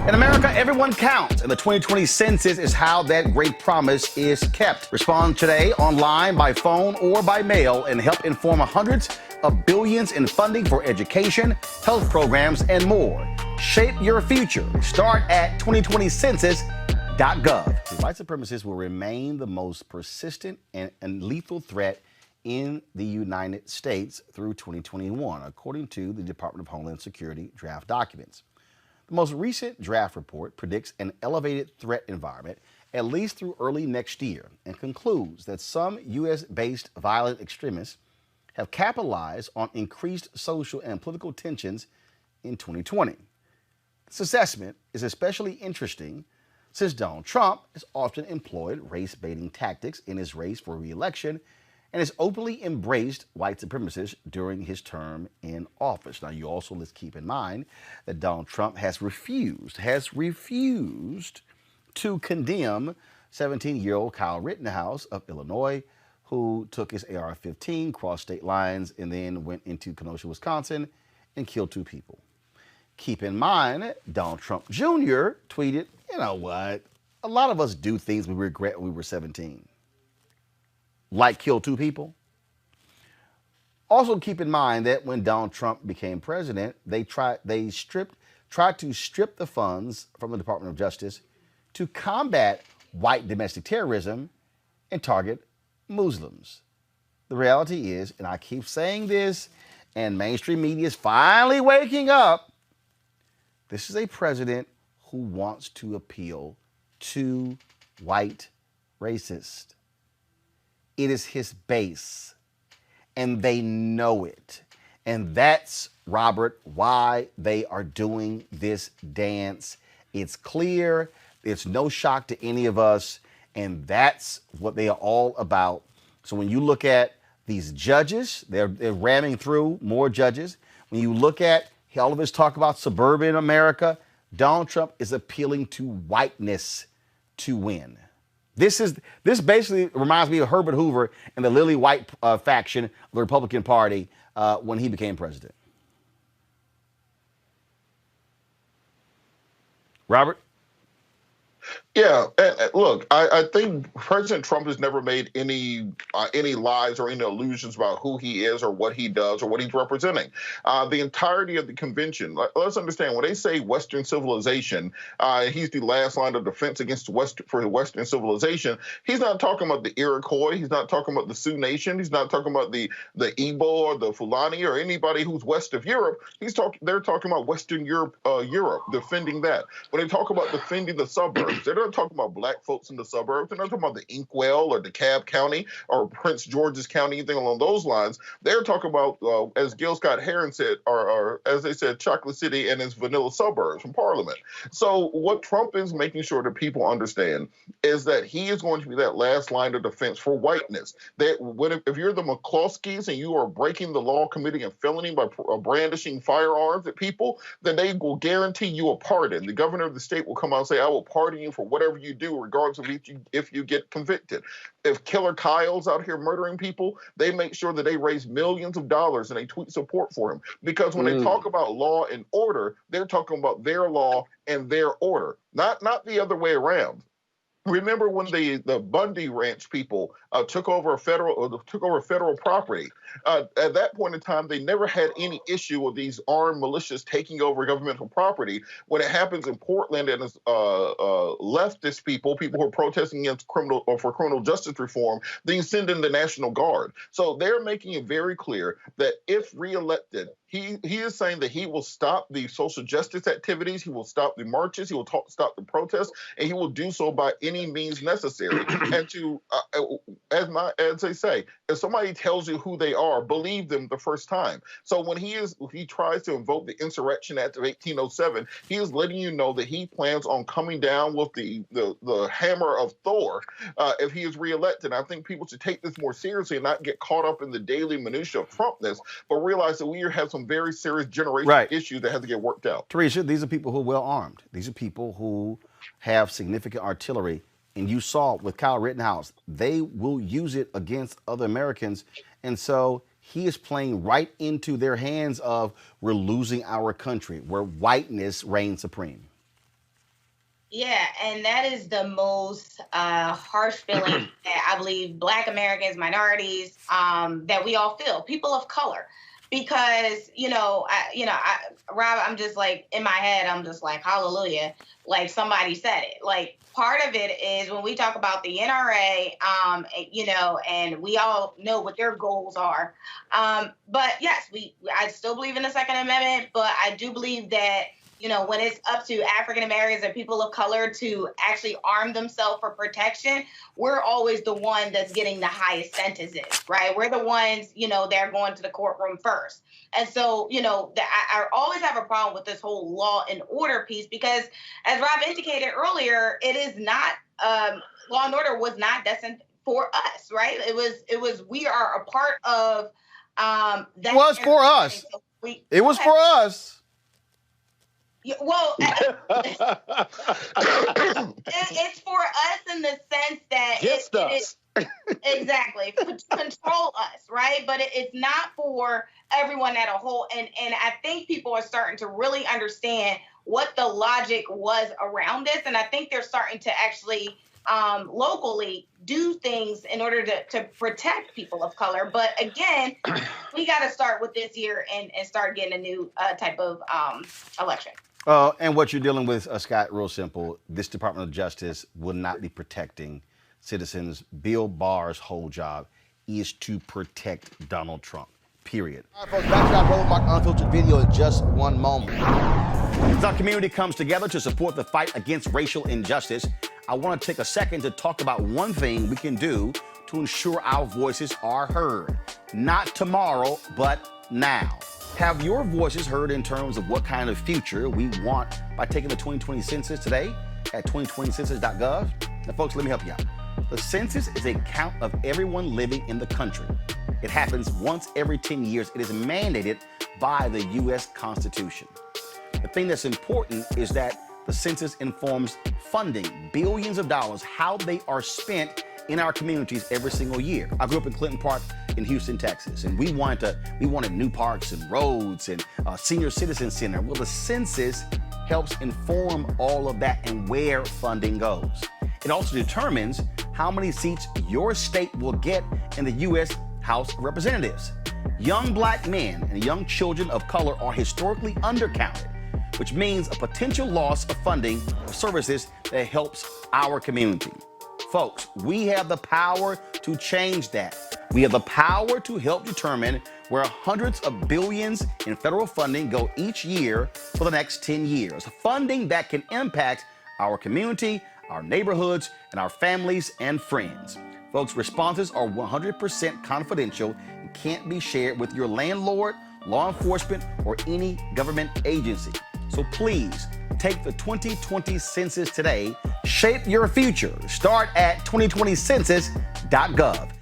In America, everyone counts, and the 2020 census is how that great promise is kept. Respond today online, by phone, or by mail, and help inform hundreds of billions in funding for education, health programs, and more. Shape your future. Start at 2020census.gov. The white supremacists will remain the most persistent and lethal threat in the United States through 2021, according to the Department of Homeland Security draft documents. The most recent draft report predicts an elevated threat environment at least through early next year and concludes that some U.S.-based violent extremists have capitalized on increased social and political tensions in 2020. This assessment is especially interesting since Donald Trump has often employed race-baiting tactics in his race for re-election and has openly embraced white supremacists during his term in office. Now, you also, let's keep in mind that Donald Trump has refused to condemn 17-year-old Kyle Rittenhouse of Illinois, who took his AR-15, crossed state lines, and then went into Kenosha, Wisconsin, and killed 2 people. Keep in mind, Donald Trump Jr. tweeted, you know what, a lot of us do things we regret when we were 17. Like kill 2 people. Also keep in mind that when Donald Trump became president, they tried to strip the funds from the Department of Justice to combat white domestic terrorism and target Muslims. The reality is, and I keep saying this, and mainstream media is finally waking up, this is a president who wants to appeal to white racists. It is his base, and they know it. And that's, Robert, why they are doing this dance. It's clear, it's no shock to any of us, and that's what they are all about. So when you look at these judges, they're ramming through more judges. When you look at all of us talk about suburban America, Donald Trump is appealing to whiteness to win. This basically reminds me of Herbert Hoover and the Lily White faction of the Republican Party when he became president. Robert? Yeah, look, I think President Trump has never made any lies or any illusions about who he is or what he does or what he's representing. The entirety of the convention, let's understand, when they say Western civilization, he's the last line of defense against Western civilization. He's not talking about the Iroquois. He's not talking about the Sioux Nation. He's not talking about the Igbo or the Fulani or anybody who's west of Europe. They're talking about Western Europe, defending that. When they talk about defending the suburbs, they're not talking about black folks in the suburbs. They're not talking about the Inkwell or DeKalb County or Prince George's County, anything along those lines. They're talking about, as Gil Scott-Heron said, or as they said, Chocolate City and its vanilla suburbs from Parliament. So what Trump is making sure that people understand is that he is going to be that last line of defense for whiteness. That if you're the McCloskeys and you are breaking the law, committing a felony by brandishing firearms at people, then they will guarantee you a pardon. The governor of the state will come out and say, I will pardon you for whatever you do, regardless of if you get convicted. If Killer Kyle's out here murdering people, they make sure that they raise millions of dollars and they tweet support for him. Because when they talk about law and order, they're talking about their law and their order, not the other way around. Remember when the Bundy Ranch people took over federal property? At that point in time, they never had any issue with these armed militias taking over governmental property. When it happens in Portland and it's leftist people who are protesting against criminal justice reform, then you send in the National Guard. So they're making it very clear that if reelected, he is saying that he will stop the social justice activities, he will stop the marches, he will stop the protests, and he will do so by any means necessary. And to, as they say, if somebody tells you who they are, believe them the first time. So when he tries to invoke the Insurrection Act of 1807, he is letting you know that he plans on coming down with the hammer of Thor if he is reelected. I think people should take this more seriously and not get caught up in the daily minutia of Trumpness, but realize that we have some very serious generational issues that have to get worked out. Teresa, these are people who are well armed. These are people who have significant artillery. And you saw with Kyle Rittenhouse, they will use it against other Americans. And so he is playing right into their hands of, we're losing our country, where whiteness reigns supreme. Yeah, and that is the most harsh feeling that I believe Black Americans, minorities, that we all feel, people of color, because Rob, I'm just like in my head, I'm just like hallelujah, like somebody said it. Like part of it is when we talk about the NRA, and we all know what their goals are. But yes, I still believe in the Second Amendment, but I do believe that when it's up to African Americans and people of color to actually arm themselves for protection, we're always the one that's getting the highest sentences, right? We're the ones, that are going to the courtroom first. And so, I always have a problem with this whole law and order piece because, as Rob indicated earlier, it is not, law and order was not destined for us, right? It was, we are a part of that. It was for us. So it was for us. Yeah, well, it's for us in the sense that it exactly control us, right? But it's not for everyone at a whole. And I think people are starting to really understand what the logic was around this, and I think they're starting to actually locally do things in order to protect people of color. But again, we got to start with this year and start getting a new type of election. And what you're dealing with, Scott, real simple. This Department of Justice will not be protecting citizens. Bill Barr's whole job is to protect Donald Trump, period. All right, folks, back to our Roland Mark Unfiltered video in just one moment. As our community comes together to support the fight against racial injustice, I want to take a second to talk about one thing we can do to ensure our voices are heard. Not tomorrow, but now. Have your voices heard in terms of what kind of future we want by taking the 2020 census today at 2020census.gov? Now, folks, let me help you out. The census is a count of everyone living in the country. It happens once every 10 years. It is mandated by the U.S. Constitution. The thing that's important is that the census informs funding, billions of dollars, how they are spent in our communities every single year. I grew up in Clinton Park in Houston, Texas, and we wanted new parks and roads and a senior citizen center. Well, the census helps inform all of that and where funding goes. It also determines how many seats your state will get in the U.S. House of Representatives. Young Black men and young children of color are historically undercounted, which means a potential loss of funding of services that helps our community. Folks, we have the power to change that. We have the power to help determine where hundreds of billions in federal funding go each year for the next 10 years. Funding that can impact our community, our neighborhoods, and our families and friends. Folks, responses are 100% confidential and can't be shared with your landlord, law enforcement, or any government agency. So please, take the 2020 census today. Shape your future. Start at 2020census.gov.